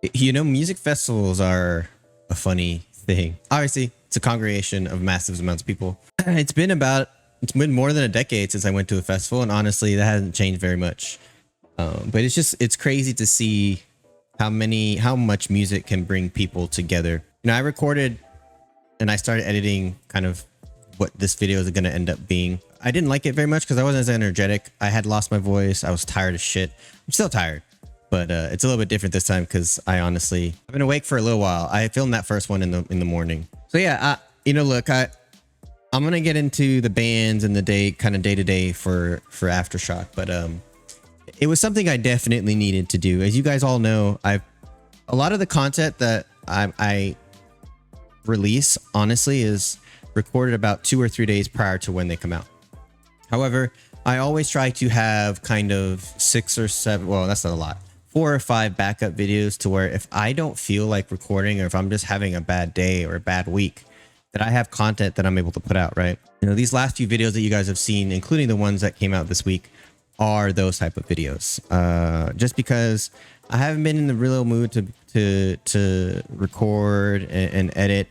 You know, music festivals are a funny thing. Obviously, it's a congregation of massive amounts of people. It's been more than a decade since I went to a festival, and honestly, that hasn't changed very much. But it's crazy to see how much music can bring people together. You know, I recorded and I started editing kind of what this video is going to end up being. I didn't like it very much because I wasn't as energetic. I had lost my voice. I was tired as shit. I'm still tired, but it's a little bit different this time because I've been awake for a little while. I filmed that first one in the morning. So yeah, look, I'm gonna get into the bands and the day to day for Aftershock, but it was something I definitely needed to do. As you guys all know, a lot of the content that I release honestly is recorded about 2 or 3 days prior to when they come out. However, I always try to have kind of 6 or 7, well, that's not a lot, 4 or 5 backup videos to where if I don't feel like recording, or if I'm just having a bad day or a bad week, that I have content that I'm able to put out, right? You know, these last few videos that you guys have seen, including the ones that came out this week, are those type of videos. Just because I haven't been in the real mood to record and edit,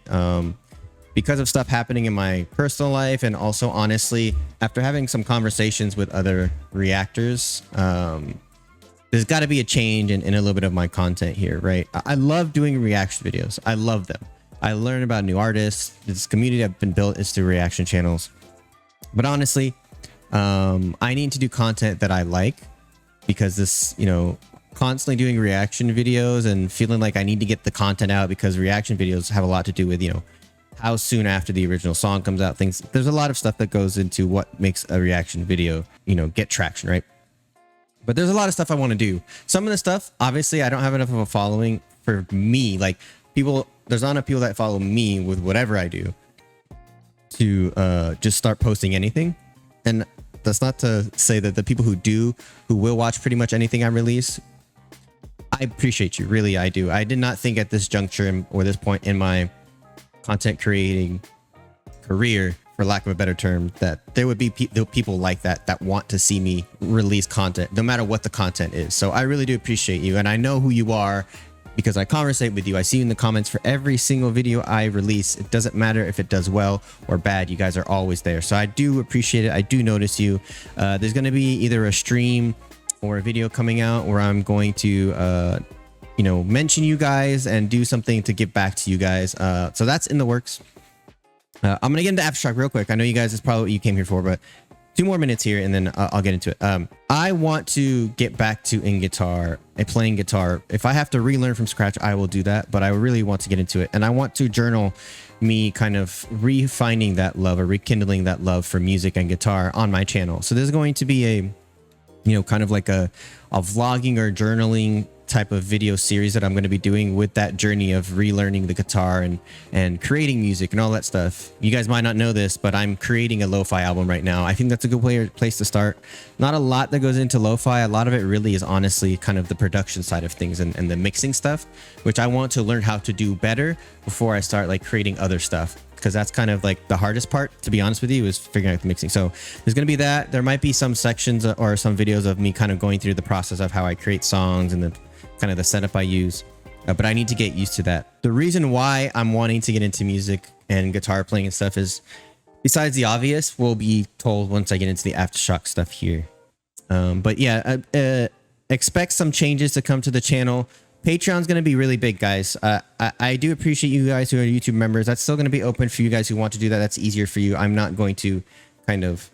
because of stuff happening in my personal life, and also honestly, after having some conversations with other reactors, there's got to be a change in a little bit of my content here, right? I love doing reaction videos. I love them. I learn about new artists. This community I've been built is through reaction channels. But honestly, I need to do content that I like, because this, constantly doing reaction videos and feeling like I need to get the content out, because reaction videos have a lot to do with, how soon after the original song comes out, there's a lot of stuff that goes into what makes a reaction video, get traction, right? But there's a lot of stuff I want to do. Some of the stuff, obviously, I don't have enough of a following for me. Like, there's not enough people that follow me with whatever I do to just start posting anything. And that's not to say that the people who will watch pretty much anything I release, I appreciate you. Really, I do. I did not think at this juncture or this point in my content creating career, for lack of a better term, that there would be people like that want to see me release content no matter what the content is. So I really do appreciate you, and I know who you are because I conversate with you. I see you in the comments for every single video I release. It doesn't matter if it does well or bad, you guys are always there. So I do appreciate it. I do notice you. There's going to be either a stream or a video coming out where I'm going to mention you guys and do something to give back to you guys. So that's in the works. I'm going to get into Aftershock real quick. I know you guys, is probably what you came here for, but 2 more minutes here and then I'll get into it. I want to get back to playing guitar. If I have to relearn from scratch, I will do that, but I really want to get into it. And I want to journal me kind of refining that love, or rekindling that love for music and guitar on my channel. So there's going to be a, kind of like a vlogging or journaling type of video series that I'm going to be doing with that journey of relearning the guitar and creating music and all that stuff. You guys might not know this, but I'm creating a lo-fi album right now. I think that's a good place to start. Not a lot that goes into lo-fi. A lot of it really is honestly kind of the production side of things and the mixing stuff, which I want to learn how to do better before I start like creating other stuff, because that's kind of like the hardest part, to be honest with you, is figuring out the mixing. So there's going to be that. There might be some sections or some videos of me kind of going through the process of how I create songs and the kind of the setup I use, but I need to get used to that. The reason why I'm wanting to get into music and guitar playing and stuff is, besides the obvious, will be told once I get into the Aftershock stuff here. But yeah, expect some changes to come to the channel. Patreon's going to be really big, guys. I do appreciate you guys who are YouTube members. That's still going to be open for you guys who want to do that. That's easier for you. I'm not going to kind of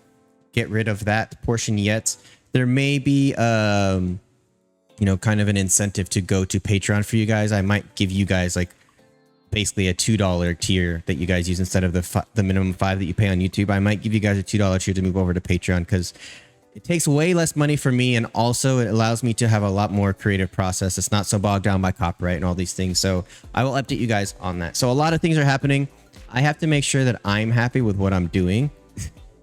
get rid of that portion yet. There may be kind of an incentive to go to Patreon for you guys. I might give you guys like basically a $2 tier that you guys use instead of the minimum $5 that you pay on YouTube. I might give you guys a $2 tier to move over to Patreon, because it takes way less money for me, and also it allows me to have a lot more creative process. It's not so bogged down by copyright and all these things. So I will update you guys on that. So a lot of things are happening. I have to make sure that I'm happy with what I'm doing.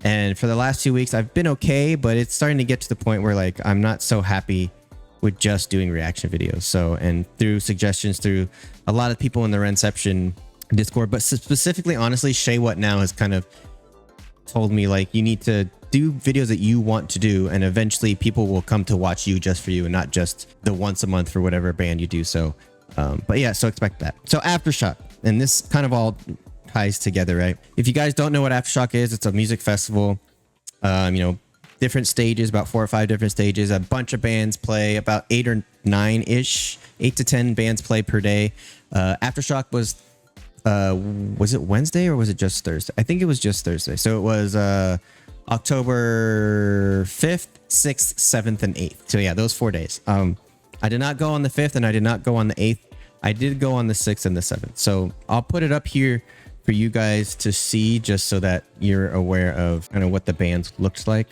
And for the last 2 weeks, I've been okay, but it's starting to get to the point where like I'm not so happy with just doing reaction videos. So, and through suggestions through a lot of people in the Renception Discord, but specifically, honestly, Shay What Now has kind of told me like, you need to do videos that you want to do, and eventually people will come to watch you just for you and not just the once a month for whatever band you do. So But yeah, so expect that. So Aftershock, and this kind of all ties together, right? If you guys don't know what Aftershock is, it's a music festival. Different stages, about 4 or 5 different stages. A bunch of bands play, about 8 or 9 ish, 8 to 10 bands play per day. Aftershock was it Wednesday or was it just Thursday? I think it was just Thursday. So it was October 5th, 6th, 7th, and 8th. So yeah, those 4 days. I did not go on the 5th and I did not go on the 8th. I did go on the 6th and the 7th. So I'll put it up here for you guys to see, just so that you're aware of kind of what the band looks like.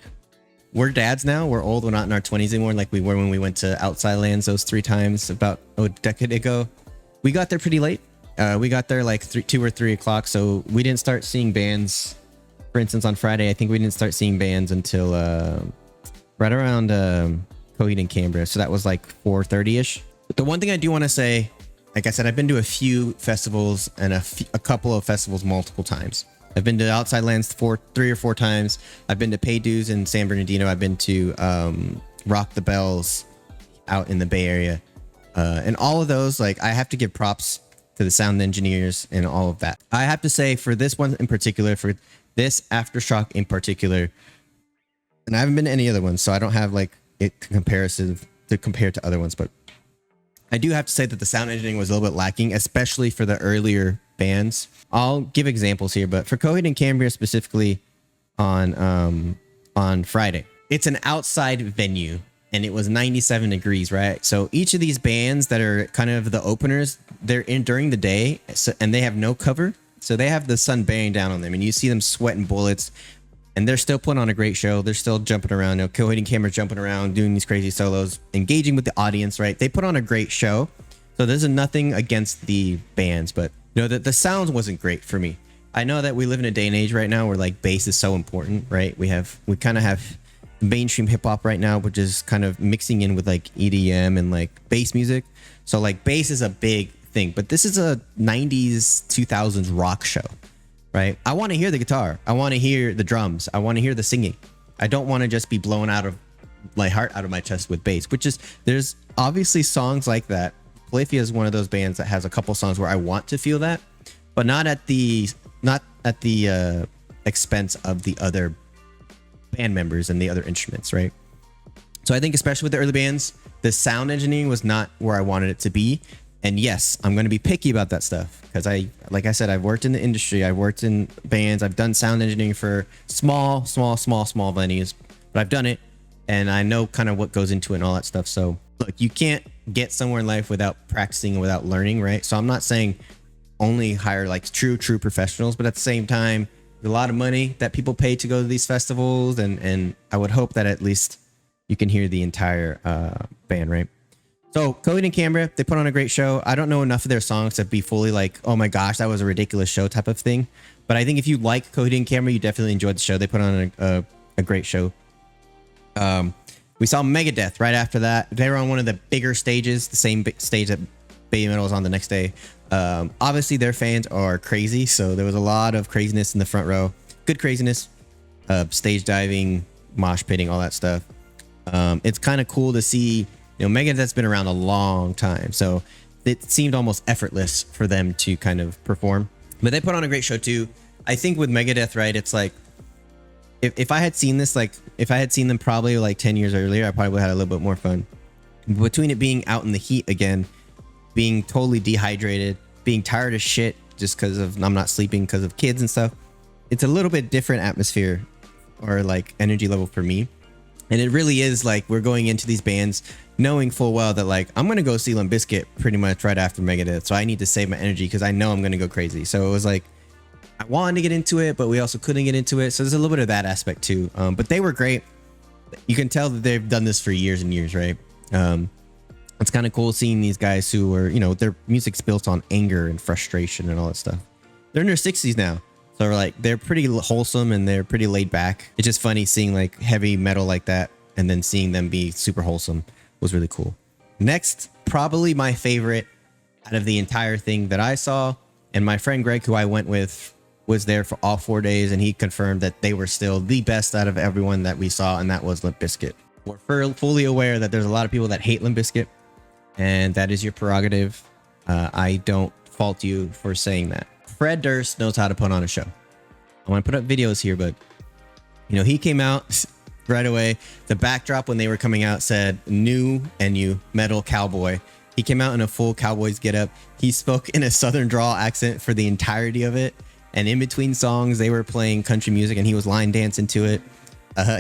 We're dads now. We're old. We're not in our 20s anymore like we were when we went to Outside Lands those 3 times about a decade ago. We got there pretty late. We got there like 2 or 3 o'clock. So we didn't start seeing bands. For instance, on Friday, I think we didn't start seeing bands until right around Coheed and Cambria. So that was like 4:30ish. But the one thing I do want to say, like I said, I've been to a few festivals and a couple of festivals multiple times. I've been to Outside Lands 3 or 4 times. I've been to Pay Dues in San Bernardino. I've been to Rock the Bells out in the Bay Area. And all of those, like, I have to give props to the sound engineers and all of that. I have to say, for this one in particular, for this Aftershock in particular, and I haven't been to any other ones, so I don't have like it to compare to other ones, but I do have to say that the sound engineering was a little bit lacking, especially for the earlier bands. I'll give examples here, but for Coheed and Cambria specifically on Friday, it's an outside venue and it was 97 degrees, right? So each of these bands that are kind of the openers, they're in during the day, and they have no cover. So they have the sun bearing down on them and you see them sweating bullets, and they're still putting on a great show. They're still jumping around. Coheed and Cambria jumping around, doing these crazy solos, engaging with the audience, right? They put on a great show. So there's nothing against the bands, but the sound wasn't great for me. I know that we live in a day and age right now where like bass is so important, right? We kind of have mainstream hip hop right now, which is kind of mixing in with like EDM and like bass music. So like bass is a big thing, but this is a 90s, 2000s rock show. Right? I want to hear the guitar. I want to hear the drums. I want to hear the singing. I don't want to just be blown out of my heart out of my chest with bass, which is, there's obviously songs like that. Polyphia is one of those bands that has a couple songs where I want to feel that, but not at the expense of the other band members and the other instruments, right? So I think especially with the early bands, the sound engineering was not where I wanted it to be. And yes, I'm going to be picky about that stuff because like I said, I've worked in the industry. I've worked in bands. I've done sound engineering for small venues, but I've done it and I know kind of what goes into it and all that stuff. So look, you can't get somewhere in life without practicing and without learning, right? So I'm not saying only hire like true professionals, but at the same time, there's a lot of money that people pay to go to these festivals. And I would hope that at least you can hear the entire band, right? So Coheed and Cambria, they put on a great show. I don't know enough of their songs to be fully like, oh my gosh, that was a ridiculous show type of thing. But I think if you like Coheed and Cambria, you definitely enjoyed the show. They put on a great show. We saw Megadeth right after that. They were on one of the bigger stages, the same stage that Baby Metal was on the next day. Obviously, their fans are crazy, so there was a lot of craziness in the front row. Good craziness, stage diving, mosh pitting, all that stuff. It's kind of cool to see. Megadeth's been around a long time, so it seemed almost effortless for them to kind of perform. But they put on a great show too. I think with Megadeth, right, it's like if I had seen this, like if I had seen them probably like 10 years earlier, I probably would have had a little bit more fun. Between it being out in the heat again, being totally dehydrated, being tired as shit just because of I'm not sleeping because of kids and stuff, it's a little bit different atmosphere or like energy level for me. And it really is like we're going into these bands knowing full well that like I'm gonna go see Limp Bizkit pretty much right after Megadeth, so I need to save my energy because I know I'm gonna go crazy. So it was like I wanted to get into it, but we also couldn't get into it. So there's a little bit of that aspect too. But they were great. You can tell that they've done this for years and years, right? It's kind of cool seeing these guys who are, their music's built on anger and frustration and all that stuff. They're in their 60s now. So like they're pretty wholesome and they're pretty laid back. It's just funny seeing like heavy metal like that and then seeing them be super wholesome was really cool. Next, probably my favorite out of the entire thing that I saw, and my friend Greg, who I went with, was there for all 4 days, and he confirmed that they were still the best out of everyone that we saw, and that was Limp Bizkit. We're fully aware that there's a lot of people that hate Limp Bizkit, and that is your prerogative. I don't fault you for saying that. Fred Durst knows how to put on a show. I want to put up videos here, but he came out right away. The backdrop when they were coming out said new NU metal cowboy. He came out in a full Cowboys getup. He spoke in a Southern drawl accent for the entirety of it. And in between songs, they were playing country music and he was line dancing to it.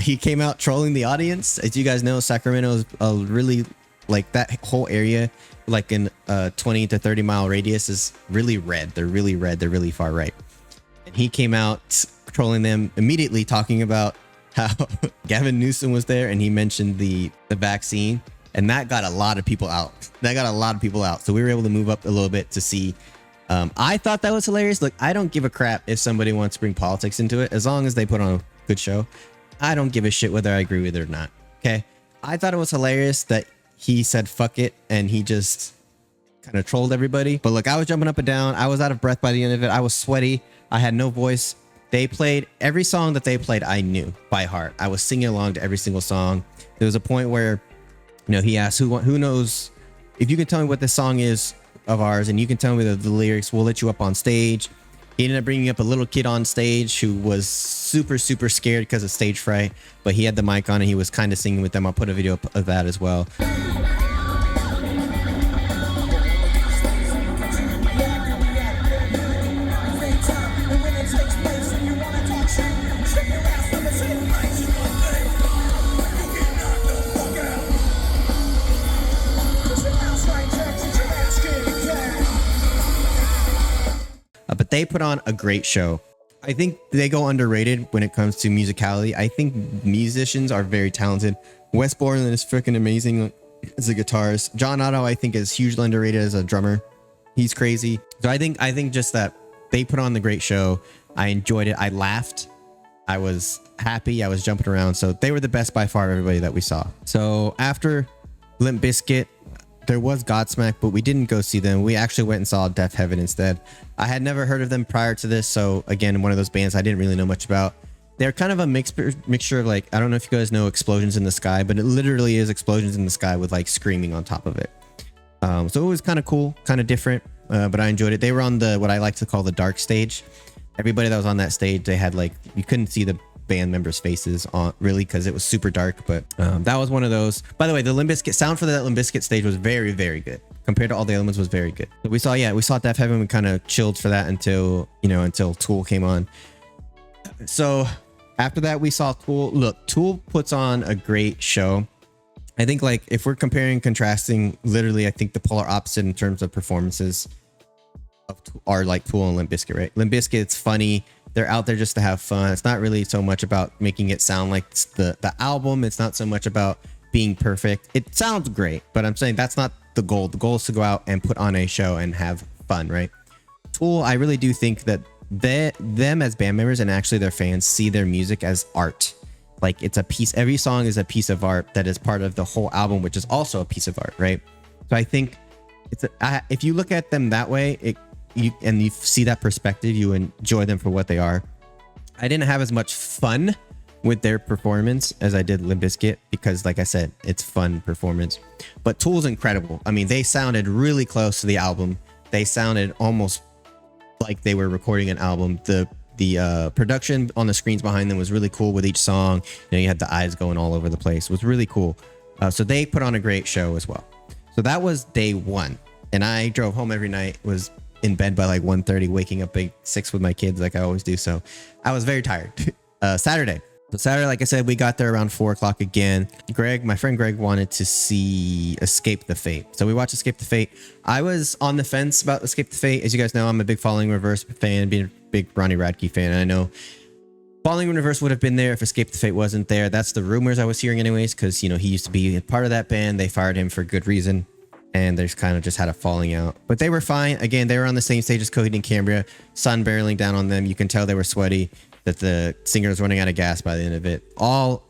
He came out trolling the audience. As you guys know, Sacramento is a really, like, that whole area, like in a 20 to 30 mile radius, is really red. They're really red. They're really far right. And he came out trolling them immediately, talking about how Gavin Newsom was there and he mentioned the vaccine. And that got a lot of people out. So we were able to move up a little bit to see. I thought that was hilarious. Look, I don't give a crap if somebody wants to bring politics into it, as long as they put on a good show. I don't give a shit whether I agree with it or not. Okay. I thought it was hilarious that he said fuck it and he just kind of trolled everybody. But look, I was jumping up and down. I was out of breath by the end of it. I was sweaty. I had no voice. They played every song that they played. I knew by heart. I was singing along to every single song. There was a point where he asked, who knows, if you can tell me what this song is of ours and you can tell me the lyrics, we'll let you up on stage. He ended up bringing up a little kid on stage who was super, super scared because of stage fright, but he had the mic on and he was kind of singing with them. I'll put a video of that as well. But they put on a great show. I think they go underrated when it comes to musicality. I think musicians are very talented. Wes Borland is freaking amazing as a guitarist. John Otto, I think, is hugely underrated as a drummer. He's crazy. So I think just that they put on the great show. I enjoyed it. I laughed. I was happy. I was jumping around. So they were the best by far of everybody that we saw. So after Limp Bizkit, there was Godsmack, but we didn't go see them. We actually went and saw Death Heaven instead. I had never heard of them prior to this, so again, one of those bands I didn't really know much about. They're kind of a mixture of, like, I don't know if you guys know Explosions in the Sky, but it literally is Explosions in the Sky with like screaming on top of it. So it was kind of cool, kind of different, but I enjoyed it. They were on what I like to call the dark stage. Everybody that was on that stage, they had, like, you couldn't see the band members' faces on really because it was super dark, but that was one of those. By the way, the Limp Bizkit sound for that Limp Bizkit stage was very, very good compared to all the other ones. Was very good. But we saw Death Heaven. We kind of chilled for that until Tool came on. So after that we saw Tool. Look, Tool puts on a great show. I think, like, if we're comparing, contrasting, literally I think the polar opposite in terms of performances are like Tool and Limp Bizkit, right? Limp Bizkit, it's funny. They're out there just to have fun. It's not really so much about making it sound like the album. It's not so much about being perfect. It sounds great, but I'm saying that's not the goal. The goal is to go out and put on a show and have fun, right? Tool, I really do think that them as band members and actually their fans see their music as art. Like, it's a piece. Every song is a piece of art that is part of the whole album, which is also a piece of art, right? So I think if you look at them that way, you see that perspective, you enjoy them for what they are. I didn't have as much fun with their performance as I did Limp Bizkit because, like I said, it's fun performance. But Tool's incredible. I mean, they sounded really close to the album. They sounded almost like they were recording an album. The production on the screens behind them was really cool with each song. You had the eyes going all over the place. It was really cool. So they put on a great show as well. So that was day one. And I drove home every night, was in bed by like 1:30, waking up at 6 with my kids like I always do. So I was very tired. Saturday, like I said, we got there around 4 o'clock again. My friend Greg wanted to see Escape the Fate. So we watched Escape the Fate. I was on the fence about Escape the Fate. As you guys know, I'm a big Falling Reverse fan, being a big Ronnie Radke fan. And I know Falling in Reverse would have been there if Escape the Fate wasn't there. That's the rumors I was hearing anyways, because, he used to be part of that band. They fired him for good reason. And there's kind of just had a falling out. But they were fine. Again, they were on the same stage as Coheed and Cambria. Sun barreling down on them. You can tell they were sweaty, that the singer was running out of gas by the end of it. All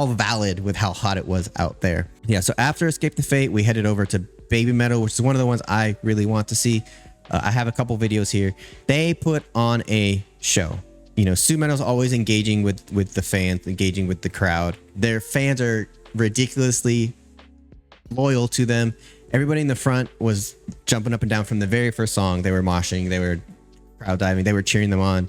valid with how hot it was out there. Yeah, so after Escape the Fate, we headed over to Baby Metal, which is one of the ones I really want to see. I have a couple videos here. They put on a show. Stu Metal's always engaging with the fans, engaging with the crowd. Their fans are ridiculously loyal to them. Everybody in the front was jumping up and down from the very first song. They were moshing, they were crowd diving, they were cheering them on.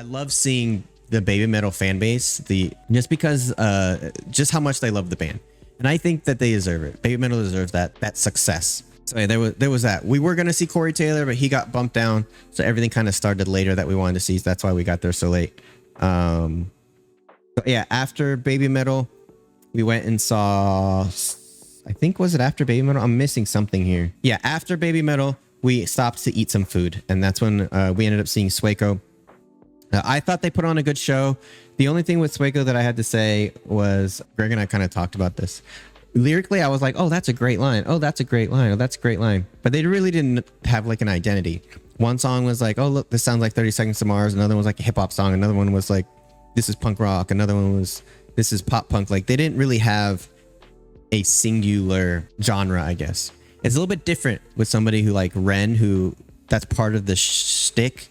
Love seeing the Baby Metal fan base, just because just how much they love the band, and I think that they deserve it. Baby Metal deserves that success. So yeah, there was that. We were gonna see Corey Taylor, but he got bumped down, so everything kind of started later that we wanted to see. So that's why we got there so late. But yeah, after Baby Metal, we went and saw. I think, was it after Baby Metal? I'm missing something here. Yeah, after Baby Metal, we stopped to eat some food, and that's when we ended up seeing Sueco. I thought they put on a good show. The only thing with Sueco that I had to say was, Greg and I kind of talked about this. Lyrically, I was like, oh, that's a great line. Oh, that's a great line. Oh, that's a great line. But they really didn't have like an identity. One song was like, oh, look, this sounds like 30 Seconds to Mars. Another one was like a hip hop song. Another one was like, this is punk rock. Another one was, this is pop punk. Like, they didn't really have a singular genre, I guess. It's a little bit different with somebody who like Ren, who that's part of the shtick,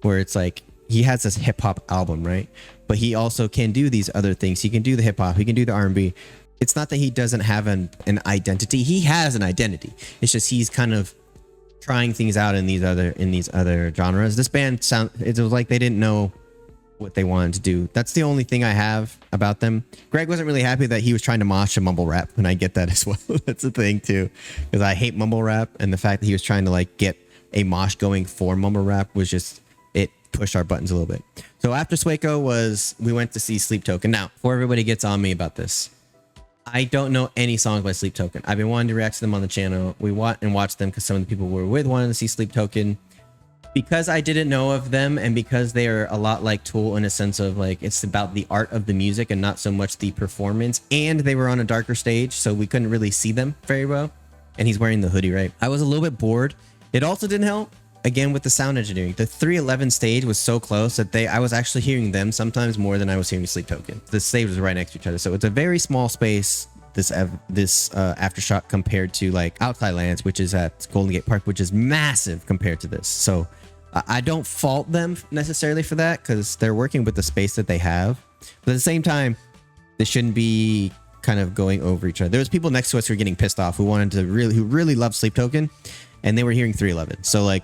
where it's like, he has this hip hop album, right? But he also can do these other things. He can do the hip hop. He can do the R&B. It's not that he doesn't have an identity. He has an identity. It's just he's kind of trying things out in these other genres. This band it was like they didn't know what they wanted to do. That's the only thing I have about them. Greg wasn't really happy that he was trying to mosh a mumble rap, and I get that as well. That's the thing too, because I hate mumble rap, and the fact that he was trying to like get a mosh going for mumble rap was just, it pushed our buttons a little bit. So after Sueco we went to see Sleep Token. Now, before everybody gets on me about this, I don't know any songs by Sleep Token. I've been wanting to react to them on the channel. We watch them because some of the people we're with wanted to see Sleep Token. Because I didn't know of them, and because they are a lot like Tool in a sense of like, it's about the art of the music and not so much the performance, and they were on a darker stage, so we couldn't really see them very well. And he's wearing the hoodie, right? I was a little bit bored. It also didn't help, again, with the sound engineering. The 311 stage was so close that I was actually hearing them sometimes more than I was hearing Sleep Token. The stage was right next to each other, so it's a very small space, this Aftershock, compared to like Outside Lands, which is at Golden Gate Park, which is massive compared to this. So I don't fault them necessarily for that, because they're working with the space that they have. But at the same time, they shouldn't be kind of going over each other. There was people next to us who were getting pissed off, who really loved Sleep Token, and they were hearing 311. So like,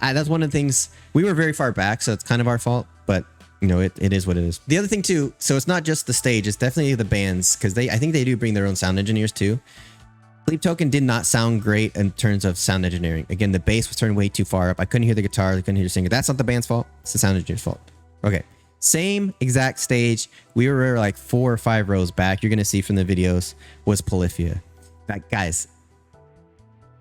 that's one of the things. We were very far back, so it's kind of our fault, but you know, it is what it is. The other thing too, so it's not just the stage, it's definitely the bands, because I think they do bring their own sound engineers too. Sleep Token did not sound great in terms of sound engineering. Again, the bass was turned way too far up. I couldn't hear the guitar. I couldn't hear the singer. That's not the band's fault. It's the sound engineer's fault. Okay. Same exact stage. We were like 4 or 5 rows back. You're going to see from the videos was Polyphia. Like, guys,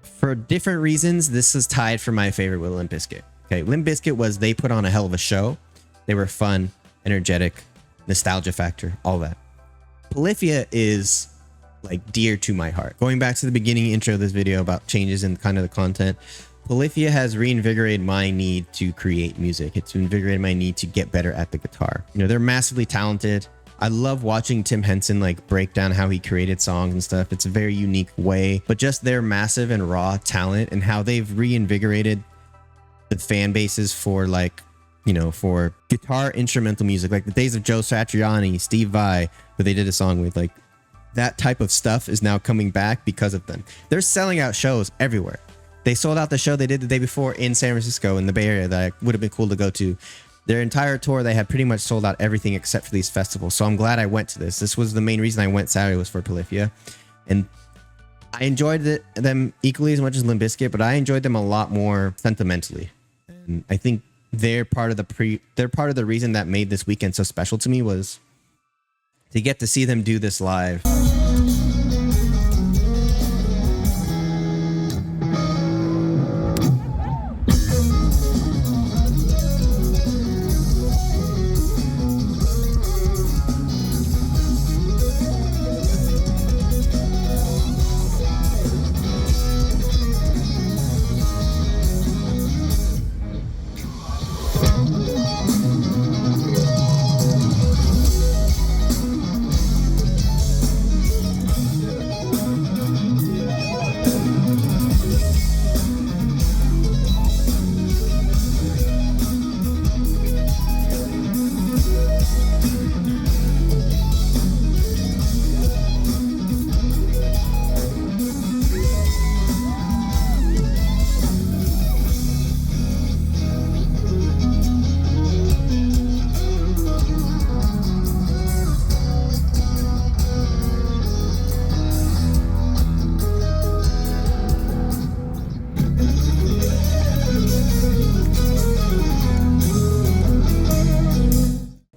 for different reasons, this is tied for my favorite with Limp Bizkit. Okay. Limp Bizkit they put on a hell of a show. They were fun, energetic, nostalgia factor, all that. Polyphia is like dear to my heart. Going back to the beginning intro of this video about changes in kind of the content, Polyphia has reinvigorated my need to create music. It's invigorated my need to get better at the guitar. You know, they're massively talented. I love watching Tim Henson like break down how he created songs and stuff. It's a very unique way, but just their massive and raw talent and how they've reinvigorated the fan bases for like, you know, for guitar instrumental music, like the days of Joe Satriani, Steve Vai, who they did a song with. Like, that type of stuff is now coming back because of them. They're selling out shows everywhere. They sold out the show they did the day before in San Francisco in the Bay Area that would have been cool to go to. Their entire tour, they had pretty much sold out everything except for these festivals. So I'm glad I went to this. This was the main reason I went Saturday, was for Polyphia. And I enjoyed them equally as much as Limp Bizkit, but I enjoyed them a lot more sentimentally. And I think they're part of the reason that made this weekend so special to me was to get to see them do this live.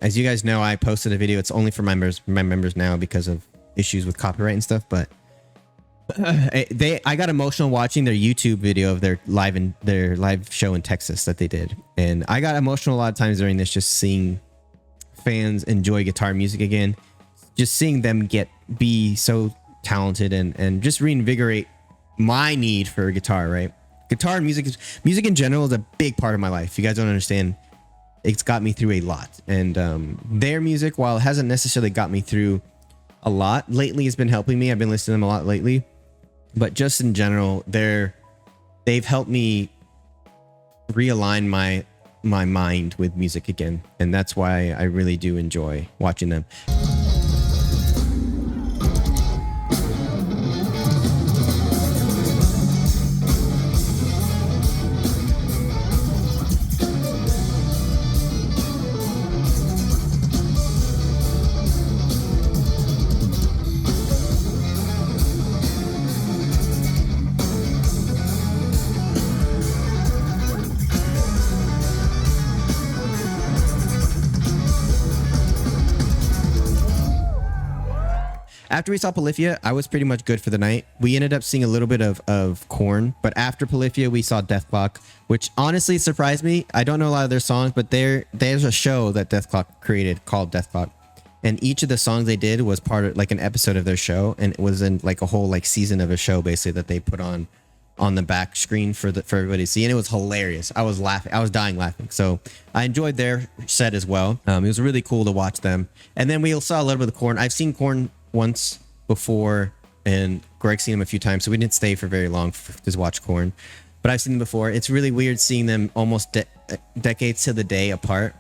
As you guys know, I posted a video. It's only for my members now because of issues with copyright and stuff. But I got emotional watching their YouTube video of their live show in Texas that they did, and I got emotional a lot of times during this, just seeing fans enjoy guitar music again, just seeing them be so talented and just reinvigorate my need for guitar. Right, guitar and music in general is a big part of my life. You guys don't understand. It's got me through a lot, and their music, while it hasn't necessarily got me through a lot lately, has been helping me. I've been listening to them a lot lately, but just in general, they've helped me realign my mind with music again, and that's why I really do enjoy watching them. After we saw Polyphia, I was pretty much good for the night. We ended up seeing a little bit of Korn, but after Polyphia, we saw Deathclock, which honestly surprised me. I don't know a lot of their songs, but there's a show that Deathclock created called Deathclock, and each of the songs they did was part of like an episode of their show, and it was in like a whole like season of a show basically that they put on the back screen for everybody to see, and it was hilarious. I was laughing. I was dying laughing. So I enjoyed their set as well. It was really cool to watch them, and then we saw a little bit of Korn. I've seen Korn once before, and Greg's seen them a few times, so we didn't stay for very long to watch Korn, but I've seen them before. It's really weird seeing them almost decades to the day apart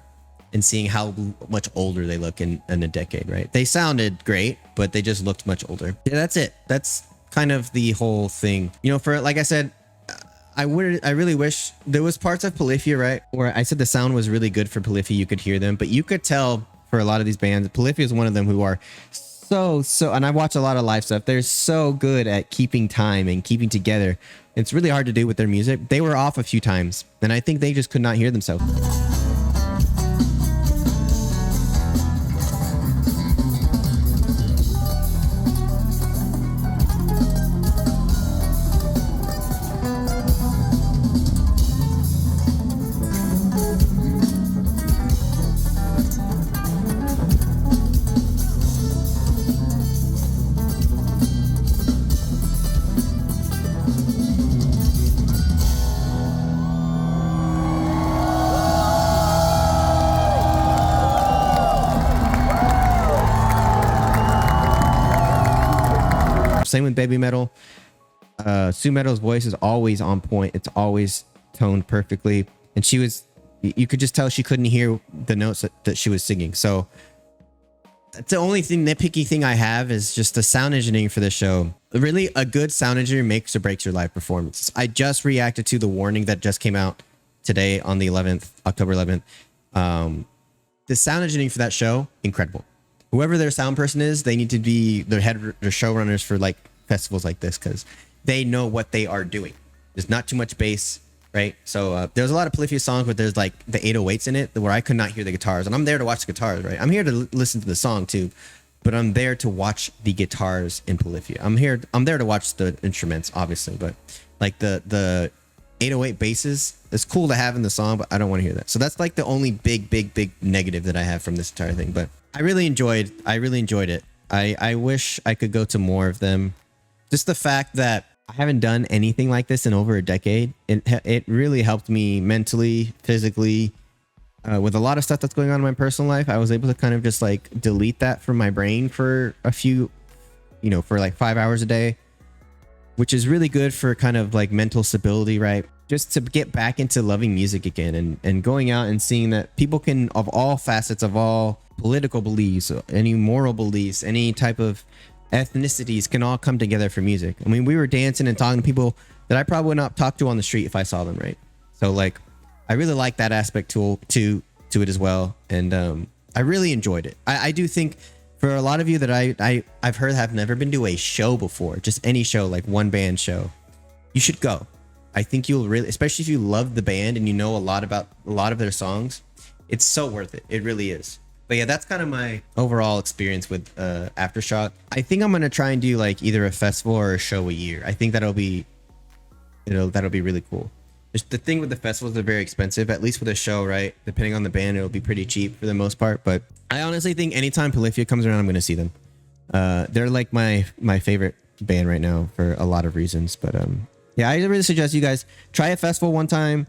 and seeing how much older they look in a decade, right? They sounded great, but they just looked much older. Yeah, that's it. That's kind of the whole thing. You know, for like I said, I really wish there was parts of Polyphia, right, where I said the sound was really good for Polyphia. You could hear them, but you could tell for a lot of these bands, Polyphia is one of them who are so, and I watch a lot of live stuff. They're so good at keeping time and keeping together. It's really hard to do with their music. They were off a few times, and I think they just could not hear themselves. Same with Baby Metal. Sue Metal's voice is always on point. It's always toned perfectly, and you could just tell she couldn't hear the notes that she was singing. So that's the only nitpicky thing I have, is just the sound engineering for this show. Really, a good sound engineer makes or breaks your live performance. I just reacted to the warning that just came out today on the 11th, October 11th. The sound engineering for that show, incredible. Whoever their sound person is, they need to be their showrunners for like festivals like this, because they know what they are doing. There's not too much bass, right? So there's a lot of Polyphia songs, but there's like the 808s in it where I could not hear the guitars, and I'm there to watch the guitars, right? I'm here to listen to the song too, but I'm there to watch the guitars in Polyphia. I'm there to watch the instruments, obviously, but like the 808 basses, it's cool to have in the song, but I don't want to hear that. So that's like the only big negative that I have from this entire thing. But I really enjoyed it. I wish I could go to more of them. Just the fact that I haven't done anything like this in over a decade, it really helped me mentally, physically, with a lot of stuff that's going on in my personal life. I was able to kind of just like delete that from my brain for a few, for like 5 hours a day, which is really good for kind of like mental stability, right? Just to get back into loving music again and going out and seeing that people can, of all facets, of all political beliefs, any moral beliefs, any type of ethnicities, can all come together for music. I mean, we were dancing and talking to people that I probably would not talk to on the street if I saw them, right? So like, I really like that aspect to it as well. And I really enjoyed it. I do think for a lot of you that I've heard have never been to a show before, just any show, like one band show, you should go. I think you'll really, especially if you love the band and you know a lot about a lot of their songs, it's so worth it. It really is. But yeah, that's kind of my overall experience with Aftershock. I think I'm gonna try and do like either a festival or a show a year. I think that'll be really cool. Just the thing with the festivals, they're very expensive, at least with a show, right? Depending on the band, it'll be pretty cheap for the most part. But I honestly think anytime Polyphia comes around, I'm gonna see them. They're like my favorite band right now for a lot of reasons. But yeah, I really suggest you guys try a festival one time.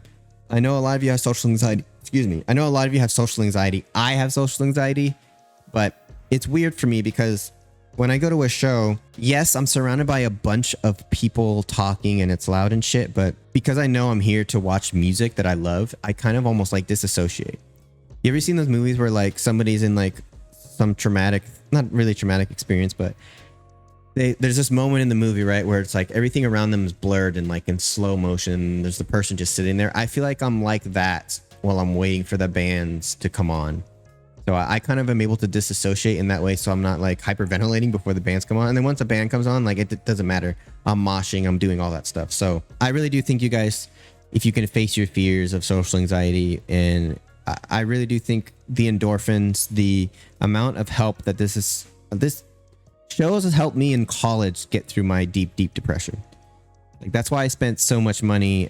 I know a lot of you have social anxiety. Excuse me. I know a lot of you have social anxiety. I have social anxiety, but it's weird for me because when I go to a show, yes, I'm surrounded by a bunch of people talking and it's loud and shit, but because I know I'm here to watch music that I love, I kind of almost like disassociate. You ever seen those movies where like somebody's in like some traumatic, not really traumatic experience, but there's this moment in the movie, right, where it's like everything around them is blurred and like in slow motion. There's the person just sitting there. I feel like I'm like that while I'm waiting for the bands to come on. So I kind of am able to disassociate in that way, so I'm not like hyperventilating before the bands come on. And then once a band comes on, like it doesn't matter. I'm moshing, I'm doing all that stuff. So I really do think you guys, if you can face your fears of social anxiety, and I really do think the endorphins, the amount of help that this shows has helped me in college get through my deep depression. Like that's why I spent so much money.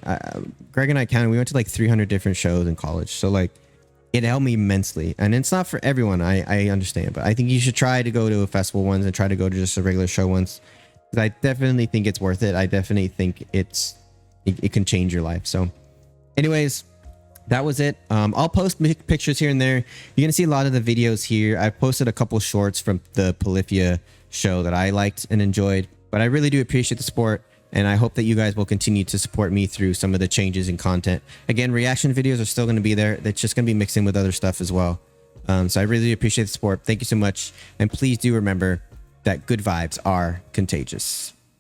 Greg and I counted, we went to like 300 different shows in college. So like it helped me immensely. And it's not for everyone, I understand, but I think you should try to go to a festival once and try to go to just a regular show once. Because I definitely think it's worth it. I definitely think it can change your life. So anyways, that was it. I'll post pictures here and there. You're going to see a lot of the videos here. I've posted a couple shorts from the Polyphia show that I liked and enjoyed, but I really do appreciate the support. And I hope that you guys will continue to support me through some of the changes in content. Again, reaction videos are still going to be there. That's just going to be mixed in with other stuff as well. So I really appreciate the support. Thank you so much. And please do remember that good vibes are contagious.